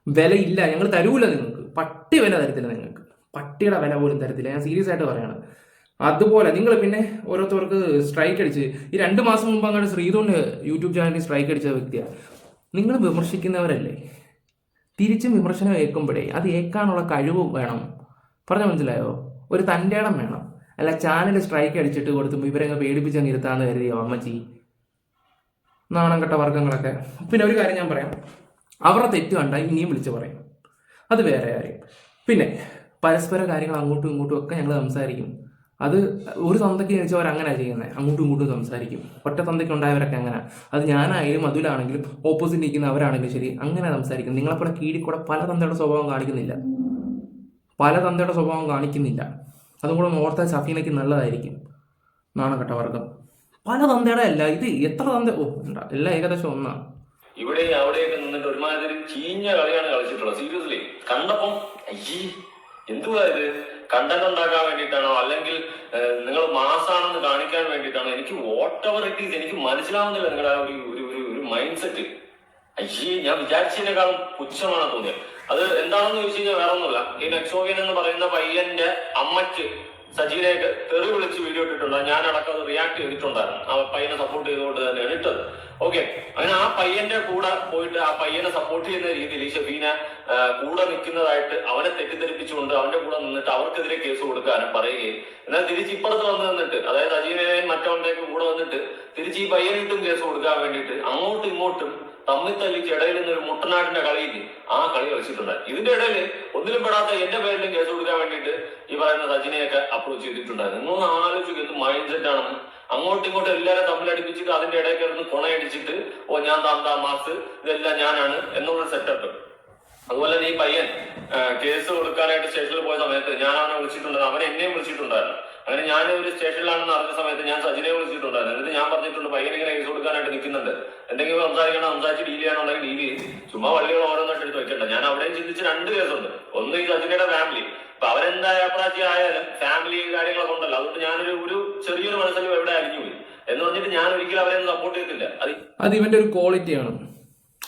വിലയില്ല, ഞങ്ങൾ തരൂല നിങ്ങൾക്ക്. പട്ടി വില തരത്തില്ല നിങ്ങൾക്ക്. പട്ടിയുടെ വില പോലും തരത്തില്ല. ഞാൻ സീരിയസ് ആയിട്ട് പറയാണ്. അതുപോലെ നിങ്ങൾ പിന്നെ ഓരോരുത്തർക്ക് സ്ട്രൈക്ക് അടിച്ച് ഈ 2 മാസം മുമ്പ് അങ്ങോട്ട് ശ്രീധുവിൻ്റെ യൂട്യൂബ് ചാനലിൽ സ്ട്രൈക്ക് അടിച്ച വ്യക്തിയാണ്. നിങ്ങൾ വിമർശിക്കുന്നവരല്ലേ, തിരിച്ചും വിമർശനം ഏൽക്കുമ്പോഴേ അത് ഏൽക്കാനുള്ള കഴിവ് വേണം. പറഞ്ഞാൽ മനസ്സിലായോ? ഒരു തൻ്റെ ഇടം വേണം. അല്ല ചാനൽ സ്ട്രൈക്ക് അടിച്ചിട്ട് കൊടുത്തുമ്പോൾ ഇവരങ്ങ് പേടിപ്പിച്ചങ്ങ് ഇരുത്താന്ന് കരുതിയോ അമ്മച്ചി? നാണം കെട്ട വർഗ്ഗങ്ങളൊക്കെ. പിന്നെ ഒരു കാര്യം ഞാൻ പറയാം, അവരുടെ തെറ്റ് കണ്ടാൽ ഇനിയും വിളിച്ച് പറയും. അത് വേറെ കാര്യം. പിന്നെ പരസ്പര കാര്യങ്ങൾ അങ്ങോട്ടും ഇങ്ങോട്ടും ഒക്കെ ഞങ്ങൾ സംസാരിക്കും. അത് ഒരു തന്തയ്ക്ക് ജനിച്ചവർ അങ്ങനെ ചെയ്യുന്നത്. അങ്ങോട്ടും ഇങ്ങോട്ടും സംസാരിക്കും. ഒറ്റ തന്തയ്ക്ക് ഉണ്ടായവരൊക്കെ അങ്ങനെ. അത് ഞാനായാലും അതിലാണെങ്കിലും ഓപ്പോസിറ്റ് നിൽക്കുന്ന അവരാണെങ്കിലും ശരി, അങ്ങനെ സംസാരിക്കും. നിങ്ങളെപ്പോലെ കീഴിക്കൂടെ പല തന്തയുടെ സ്വഭാവം കാണിക്കുന്നില്ല. അതും കൂടെ ഓർത്താൽ ഷഫീനയ്ക്ക് നല്ലതായിരിക്കും. നാണക്കെട്ട വർഗം പല തന്തയുടെ അല്ല ഇത് എത്ര തന്ത എല്ലാം ഏകദേശം ഒന്നാണ്. ഇവിടെ അവിടെയൊക്കെ നിന്നിട്ട് ഒരുമാതിരി ചീഞ്ഞ കളിയാണ് കളിച്ചിട്ടുള്ളത്. സീരിയസ്ലി കണ്ടപ്പം അയ്യേ എന്തുവാ ഇത്, കണ്ടന്റ് ഉണ്ടാക്കാൻ വേണ്ടിയിട്ടാണോ അല്ലെങ്കിൽ നിങ്ങൾ മാസാണെന്ന് കാണിക്കാൻ വേണ്ടിയിട്ടാണോ? എനിക്ക് വാട്ട് എവർ ഇറ്റ് ഈസ് എനിക്ക് മനസ്സിലാവുന്നില്ല നിങ്ങളുടെ ആ ഒരു മൈൻഡ് സെറ്റ്. അയ്യേ ഞാൻ വിചാരിച്ചതിനേക്കാളും പുച്ഛമാണ് തോന്നിയത്. അത് എന്താണെന്ന് ചോദിച്ചു കഴിഞ്ഞാൽ വേറെ ഒന്നുമില്ല, ഈ നെക്സോവിയൻ എന്ന് പറയുന്ന പയ്യന്റെ അമ്മയ്ക്ക് സജീനയൊക്കെ തെറി വിളിച്ച് വീഡിയോ ഇട്ടിട്ടുണ്ട്. ഞാനടക്കം അത് റിയാക്ട് ചെയ്തിട്ടുണ്ടായിരുന്നു. ആ പയ്യനെ സപ്പോർട്ട് ചെയ്തുകൊണ്ട് തന്നെയാണ് ഇട്ടത്. ഓക്കെ, അങ്ങനെ ആ പയ്യന്റെ കൂടെ പോയിട്ട് ആ പയ്യനെ സപ്പോർട്ട് ചെയ്യുന്ന രീതിയിൽ ഈ ഷെഫീന കൂടെ നിൽക്കുന്നതായിട്ട് അവനെ തെറ്റിദ്ധരിപ്പിച്ചുകൊണ്ട് അവന്റെ കൂടെ നിന്നിട്ട് അവർക്കെതിരെ കേസ് കൊടുക്കാനും പറയുകയും, എന്നാൽ തിരിച്ച് ഇപ്പുറത്ത് വന്ന് നിന്നിട്ട് അതായത് അജീനയും മറ്റവന്റെയൊക്കെ കൂടെ വന്നിട്ട് തിരിച്ച് ഈ പയ്യനിട്ടും കേസ് കൊടുക്കാൻ വേണ്ടിയിട്ട് അങ്ങോട്ടും ഇങ്ങോട്ടും തമ്മിൽ തല്ലിച്ച് ഇടയിൽ നിന്നൊരു മുട്ടനാടിന്റെ കളിയില്ല ആ കളി കളിച്ചിട്ടുണ്ടായി. ഇതിന്റെ ഇടയിൽ ഒന്നിലും പെടാത്ത എന്റെ പേരിലും കേസ് കൊടുക്കാൻ വേണ്ടിയിട്ട് ഈ പറയുന്ന സജിനെയൊക്കെ അപ്രോച്ച് ചെയ്തിട്ടുണ്ടായിരുന്നു. നിങ്ങളൊന്ന് ആലോചിച്ച് എന്ത് മൈൻഡ് സെറ്റ് ആണെന്ന്. അങ്ങോട്ടും ഇങ്ങോട്ടും എല്ലാവരും തമ്മിലടിപ്പിച്ചിട്ട് അതിന്റെ ഇടയിൽ കിടന്ന് കൊണയടിച്ചിട്ട് ഞാൻ താന്താ മാസ് ഇതെല്ലാം ഞാനാണ് എന്നുള്ള സെറ്റപ്പ്. അതുപോലെ തന്നെ ഈ പയ്യൻ കേസ് കൊടുക്കാനായിട്ട് സ്റ്റേഷനിൽ പോയ സമയത്ത് ഞാൻ അവനെ വിളിച്ചിട്ടുണ്ടായിരുന്നു, അവൻ എന്നെയും വിളിച്ചിട്ടുണ്ടായിരുന്നു. അങ്ങനെ ഞാൻ ഒരു സ്റ്റേഷനിലാണെന്ന് അറിഞ്ഞ സമയത്ത് ഞാൻ സജിനെ വിളിച്ചിട്ടുണ്ടായിരുന്നു. എന്നിട്ട് ഞാൻ പറഞ്ഞിട്ടുണ്ട് പയ്യൻ ഇങ്ങനെ കേസ് കൊടുക്കാനായിട്ട് നിൽക്കുന്നുണ്ട്, എന്തെങ്കിലും സംസാരിച്ച് ഡീൽ ചെയ്യാനുണ്ടെങ്കിൽ ഡീൽ ചെയ്യും, ചുമ്മാ വള്ളികൾ ഓരോന്നായിട്ട് എടുത്ത് വെക്കണ്ട. ഞാൻ അവിടെയും ചിന്തിച്ച് 2 കേസുണ്ട്. ഒന്ന് ഈ സജിനയുടെ ഫാമിലി, അപ്പൊ അവരെന്തായ അപ്രാച്ചി ആയാലും ഫാമിലി കാര്യങ്ങളൊക്കെ ഉണ്ടല്ലോ, അതുകൊണ്ട് ഞാനൊരു ചെറിയൊരു മനസ്സിലും എവിടെ അലിഞ്ഞു പോയി എന്ന് പറഞ്ഞിട്ട് ഞാൻ ഒരിക്കലും അവരെ സപ്പോർട്ട് ചെയ്തില്ല. അത് ഇവന്റെ ഒരു ക്വാളിറ്റിയാണ്.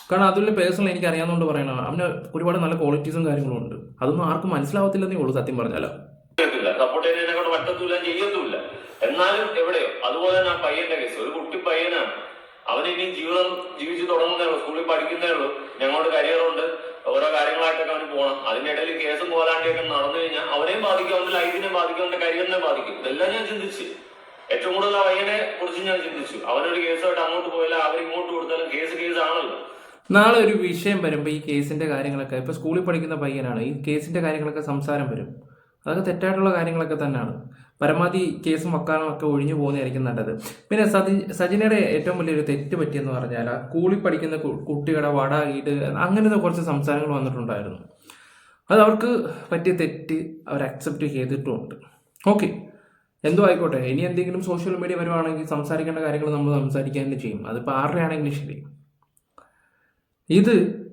കാരണം അതിൻ്റെ പേഴ്സണൽ എനിക്ക് അറിയാവുന്നതുകൊണ്ട് പറയണം, അവന് ഒരുപാട് നല്ല ക്വാളിറ്റീസും കാര്യങ്ങളും ഉണ്ട്. അതൊന്നും ആർക്കും മനസ്സിലാവത്തില്ലെന്നേ ഉള്ളൂ സത്യം പറഞ്ഞാലോ. സപ്പോർട്ട് ചെയ്യുന്നതിനെ കൊണ്ട് പറ്റത്തൂല്ല, ചെയ്യത്തുമില്ല. എന്നാലും എവിടെയോ അതുപോലെ തന്നെ ആ പയ്യന്റെ കേസ്, ഒരു കുട്ടി പയ്യനാണ്, അവന് ഇനി ജീവിതം ജീവിച്ചു തുടങ്ങുന്നേ ഉള്ളൂ, സ്കൂളിൽ പഠിക്കുന്നേ ഉള്ളൂ, ഞങ്ങളുടെ കരിയറുണ്ട്, ഓരോ കാര്യങ്ങളായിട്ടൊക്കെ അവന് പോകണം. അതിനിടയിൽ കേസും കോലാണ്ടിയൊക്കെ നടന്നു കഴിഞ്ഞാൽ അവനെയും ബാധിക്കും, അവന്റെ ലൈഫിനെ ബാധിക്കും, അവന്റെ കരിയറിനെ ബാധിക്കും. ഇതെല്ലാം ഞാൻ ചിന്തിച്ച് ഏറ്റവും കൂടുതൽ ആ പയ്യനെ കുറിച്ച് ഞാൻ ചിന്തിച്ചു. അവനൊരു കേസുമായിട്ട് അങ്ങോട്ട് പോയാലും അവരിങ്ങോട്ട് കൊടുത്താലും കേസ് ആണല്ലോ. നാളെ ഒരു വിഷയം വരുമ്പോൾ ഈ കേസിന്റെ കാര്യങ്ങളൊക്കെ, ഇപ്പൊ സ്കൂളിൽ പഠിക്കുന്ന പയ്യനാണ്, ഈ കേസിന്റെ കാര്യങ്ങളൊക്കെ സംസാരം വരും. അതൊക്കെ തെറ്റായിട്ടുള്ള കാര്യങ്ങളൊക്കെ തന്നെയാണ്. പരമാവധി കേസും വക്കാനും ഒക്കെ ഒഴിഞ്ഞു പോകുന്നതായിരിക്കും നല്ലത്. പിന്നെ സജിനയുടെ ഏറ്റവും വലിയൊരു തെറ്റ് പറ്റിയെന്ന് പറഞ്ഞാൽ സ്കൂളിൽ പഠിക്കുന്ന കുട്ടികളുടെ വട ഈട് അങ്ങനത്തെ കുറച്ച് സംസാരങ്ങൾ വന്നിട്ടുണ്ടായിരുന്നു. അത് അവർക്ക് പറ്റിയ തെറ്റ് അവർ അക്സെപ്റ്റ് ചെയ്തിട്ടുമുണ്ട്. ഓക്കെ, എന്തോ ആയിക്കോട്ടെ. ഇനി എന്തെങ്കിലും സോഷ്യൽ മീഡിയ വരുവാണെങ്കിൽ സംസാരിക്കേണ്ട കാര്യങ്ങൾ നമ്മൾ സംസാരിക്കാൻ തന്നെ ചെയ്യും. അതിപ്പോൾ ആരുടെ ആണെങ്കിലും ശരി.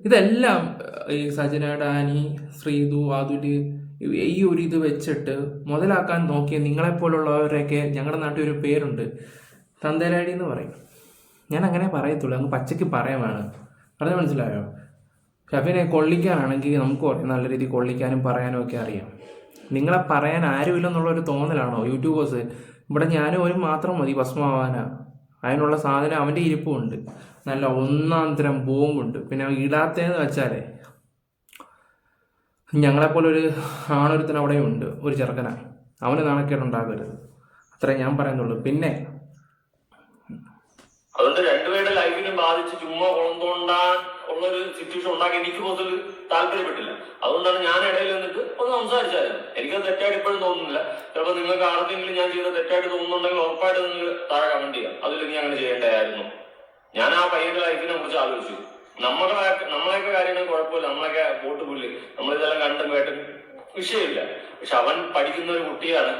ഇതെല്ലാം ഈ സജന, ഡാനി, ശ്രീതു, ആദുര് ഈ ഒരു ഇത് വെച്ചിട്ട് മുതലാക്കാൻ നോക്കിയ നിങ്ങളെപ്പോലുള്ളവരൊക്കെ ഞങ്ങളുടെ നാട്ടിൽ ഒരു പേരുണ്ട്, തന്തേലാടി എന്ന് പറയും. ഞാൻ അങ്ങനെ പറയത്തുള്ളൂ, അങ്ങ് പച്ചയ്ക്ക് പറയുവാണ്. പറഞ്ഞാൽ മനസ്സിലായോ? ഷഫീനെ കൊള്ളിക്കാനാണെങ്കിൽ നമുക്ക് പറയും, നല്ല രീതിയിൽ കൊള്ളിക്കാനും പറയാനും ഒക്കെ അറിയാം. നിങ്ങളെ പറയാൻ ആരുമില്ലെന്നുള്ളൊരു തോന്നലാണോ യൂട്യൂബേഴ്സ്? ഇവിടെ ഞാനും ഒരു മാത്രം മതി ഭസ്മമാവാനാ. അതിനുള്ള സാധനം അവൻ്റെ ഇരിപ്പുണ്ട്, നല്ല 1-ാം തരം ബോംബുണ്ട്. പിന്നെ ഇടാത്തതെന്ന് വെച്ചാലേ ഞങ്ങളെപ്പോലൊരു ആണൊരുത്തൻ അവിടെയുണ്ട്, ഒരു ചെറുക്കന, അവന് നാണക്കേടുണ്ടാകരുത്, അത്രേ ഞാൻ പറയുന്നുള്ളൂ. പിന്നെ അതുകൊണ്ട് രണ്ടുപേരുടെ ലൈഫിനെ ബാധിച്ച് ചുമ്മാ കുളം തോണ്ടാൻ ഉള്ളൊരു സിറ്റുവേഷൻ ഉണ്ടാക്കി എനിക്ക് പൊതുവിൽ താല്പര്യപ്പെട്ടില്ല. അതുകൊണ്ടാണ് ഞാൻ ഇടയിൽ നിന്നിട്ട് ഒന്ന് സംസാരിച്ചായിരുന്നു. എനിക്കത് തെറ്റായിട്ട് ഇപ്പോഴും തോന്നുന്നില്ല. ചിലപ്പോൾ നിങ്ങൾക്ക് ആർക്കെങ്കിലും ഞാൻ ചെയ്ത തെറ്റായിട്ട് തോന്നുന്നുണ്ടെങ്കിൽ ഉറപ്പായിട്ട് നിങ്ങൾ താഴെ കമന്റ് ചെയ്യാം, അതിലെങ്കിൽ അങ്ങനെ ചെയ്യേണ്ടതായിരുന്നു. ഞാൻ ആ പയ്യന്റെ ലൈഫിനെ കുറിച്ച് ആലോചിച്ചു. നമ്മളെയൊക്കെ കാര്യങ്ങൾ കുഴപ്പമില്ല, നമ്മളൊക്കെ വോട്ട് പുല്ല്, നമ്മളിതെല്ലാം കണ്ടും കേട്ടും വിഷയമില്ല. പക്ഷെ അവൻ പഠിക്കുന്ന ഒരു കുട്ടിയാണ്.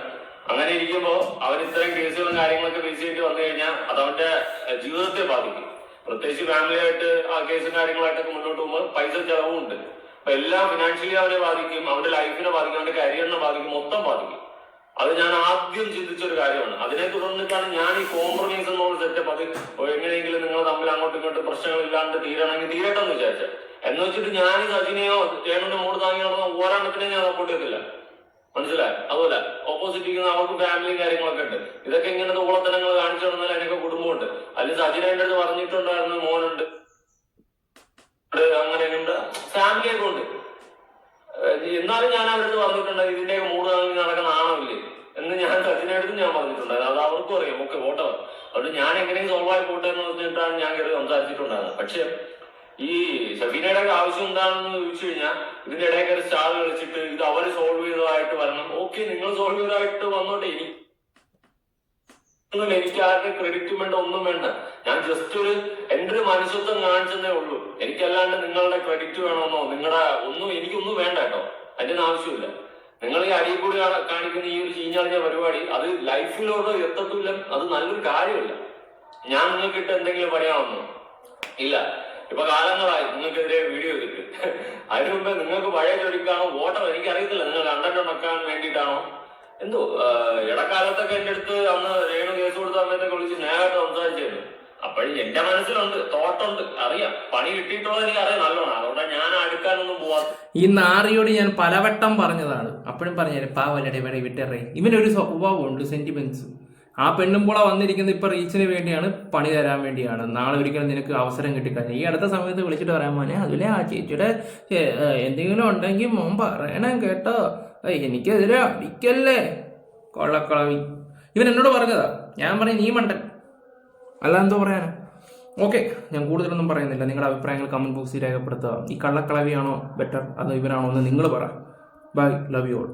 അങ്ങനെ ഇരിക്കുമ്പോ അവൻ ഇത്തരം കേസുകളും കാര്യങ്ങളൊക്കെ ഫേസ് ചെയ്തിട്ട് വന്നു കഴിഞ്ഞാൽ അത് അവന്റെ ജീവിതത്തെ ബാധിക്കും. പ്രത്യേകിച്ച് ഫാമിലിയായിട്ട് ആ കേസും കാര്യങ്ങളായിട്ടൊക്കെ മുന്നോട്ട് പോകുമ്പോൾ പൈസ ചെലവുണ്ട്. അപ്പൊ എല്ലാം ഫിനാൻഷ്യലി അവനെ ബാധിക്കും, അവന്റെ ലൈഫിനെ ബാധിക്കും, അവന്റെ കരിയറിനെ ബാധിക്കും, മൊത്തം ബാധിക്കും. അത് ഞാൻ ആദ്യം ചിന്തിച്ചൊരു കാര്യമാണ്. അതിനെ തുടർന്നിട്ടാണ് ഞാൻ ഈ കോംപ്രമൈസ് എന്നുള്ള സെറ്റപ്പ്, അത് എങ്ങനെയെങ്കിലും നിങ്ങൾ തമ്മിൽ അങ്ങോട്ടും ഇങ്ങോട്ടും പ്രശ്നങ്ങൾ ഇല്ലാണ്ട് തീരണമെങ്കിൽ തീരട്ടെന്ന് വിചാരിച്ചത്. എന്ന് വെച്ചിട്ട് ഞാൻ ഈ സജിനെയോ ചേട്ടന്റെ മൂട് താങ്ങി നടന്ന ഓരോണ്ണത്തിനെ ഞാൻ സപ്പോർട്ട് ചെയ്തില്ല, മനസ്സിലായി? അതുപോലെ ഓപ്പോസിറ്റ് ഇരിക്കുന്ന അവർക്ക് ഫാമിലിയും കാര്യങ്ങളൊക്കെ ഉണ്ട്. ഇതൊക്കെ ഇങ്ങനത്തെ ഊളത്തനങ്ങൾ കാണിച്ചു നടന്നാൽ അതിനൊക്കെ കുടുംബമുണ്ട്. അല്ലെങ്കിൽ സജിന എന്റെ അടുത്ത് പറഞ്ഞിട്ടുണ്ടായിരുന്നു, മോനുണ്ട്, അങ്ങനെ ഫാമിലിയൊക്കെ ഉണ്ട്. എന്നാലും ഞാൻ അവരുടെ പറഞ്ഞിട്ടുണ്ട് ഇതിന്റെ മൂട് താങ്ങി നടക്കുന്ന ആണല്ലേ എന്ന് ഞാൻ സജിനടുത്ത് ഞാൻ പറഞ്ഞിട്ടുണ്ടായിരുന്നു. അത് അവർക്കും അറിയാം, ഓക്കെ വോട്ടവർ. അതുകൊണ്ട് ഞാൻ എങ്ങനെയും സോൾവ് ആയി പോട്ടെ എന്ന് പറഞ്ഞിട്ടാണ് ഞാൻ കയറി സംസാരിച്ചിട്ടുണ്ടായിരുന്നത്. പക്ഷെ ഈ ഷഫീനയുടെ ആവശ്യം എന്താണെന്ന് ചോദിച്ചു കഴിഞ്ഞാൽ ഇതിന്റെ ഇടയിൽ കയറി സ്റ്റാർ കളിച്ചിട്ട് ഇത് അവര് സോൾവ് ചെയ്തതായിട്ട് വരണം. ഓക്കെ, നിങ്ങൾ സോൾവ് ചെയ്തതായിട്ട് വന്നോട്ടെ, എനിക്ക് ആരുടെ ക്രെഡിറ്റും വേണ്ട, ഒന്നും വേണ്ട. ഞാൻ ജസ്റ്റ് എന്റെ ഒരു മനുഷ്യത്വം കാണിച്ചതേ ഉള്ളൂ. എനിക്കല്ലാണ്ട് നിങ്ങളുടെ ക്രെഡിറ്റ് വേണമെന്നോ നിങ്ങളുടെ എനിക്കൊന്നും വേണ്ട കേട്ടോ, അതിന്റെ ആവശ്യമില്ല. നിങ്ങൾ ഈ അടിയിൽ കൂടി കാണിക്കുന്ന ഈ ഒരു ചീഞ്ഞളിഞ്ഞ പരിപാടി അത് ലൈഫിലോട്ട് എത്തത്തില്ല, അത് നല്ലൊരു കാര്യമില്ല. ഞാൻ നിങ്ങൾക്ക് ഇട്ട് എന്തെങ്കിലും പറയാമെന്നോ? ഇല്ല. ഇപ്പൊ കാലങ്ങളായി നിങ്ങൾക്കെതിരെ വീഡിയോ ചെയ്തിട്ട്. അതിനു മുമ്പേ നിങ്ങൾക്ക് പഴയ ജോലിക്കാണോ വോട്ടർ എനിക്കറിയത്തില്ല, നിങ്ങൾ കണ്ടന്റ് ഉണ്ടാക്കാൻ വേണ്ടിയിട്ടാണോ എന്തോ. ഇടക്കാലത്തൊക്കെ എന്റെ അടുത്ത് അന്ന് രേണു കേസ് കൊടുത്ത സമയത്തൊക്കെ വിളിച്ച് നേരിട്ട് സംസാരിച്ചിരുന്നു. അപ്പോഴും എന്റെ മനസ്സിലുണ്ട്, തോട്ടുണ്ട്, അറിയാം, പണി കിട്ടിയിട്ടുള്ളത് എനിക്ക് അറിയാം നല്ലോണം. അതുകൊണ്ടാണ് ഞാൻ അടുക്കാനൊന്നും പോവാത്ത. ഈ നാറിയോട് ഞാൻ പലവട്ടം പറഞ്ഞതാണ്, അപ്പോഴും പറഞ്ഞു പാവല്ലടെ ഇവിടെ വിട്ടറേ. ഇവനൊരു സ്വഭാവമുണ്ട്, സെന്റിമെന്റ്സ്. ആ പെണ്ണുമ്പോള വന്നിരിക്കുന്നത് ഇപ്പൊ റീച്ചിന് വേണ്ടിയാണ്, പണി തരാൻ വേണ്ടിയാണ്. നാളെ ഒരിക്കലും നിനക്ക് അവസരം കിട്ടിക്കഴിഞ്ഞാൽ ഈ അടുത്ത സമയത്ത് വിളിച്ചിട്ട് പറയാൻ മോനെ അതിലെ ആ ചേച്ചിയുടെ എന്തെങ്കിലും ഉണ്ടെങ്കിൽ മോൻ പറയണം കേട്ടോ, എനിക്കെതിരെ അടിക്കല്ലേ കൊള്ളക്കളവി. ഇവൻ എന്നോട് പറഞ്ഞതാ. ഞാൻ പറയും നീ മണ്ടൻ, അല്ല എന്തോ പറയാനാ. ഓക്കെ, ഞാൻ കൂടുതലൊന്നും പറയുന്നില്ല. നിങ്ങളുടെ അഭിപ്രായങ്ങൾ കമന്റ് ബോക്സിൽ രേഖപ്പെടുത്തുക. ഈ കള്ളക്കളവിയാണോ ബെറ്റർ അതോ ഇവനാണോ എന്ന് നിങ്ങൾ പറ. Bye, love you all.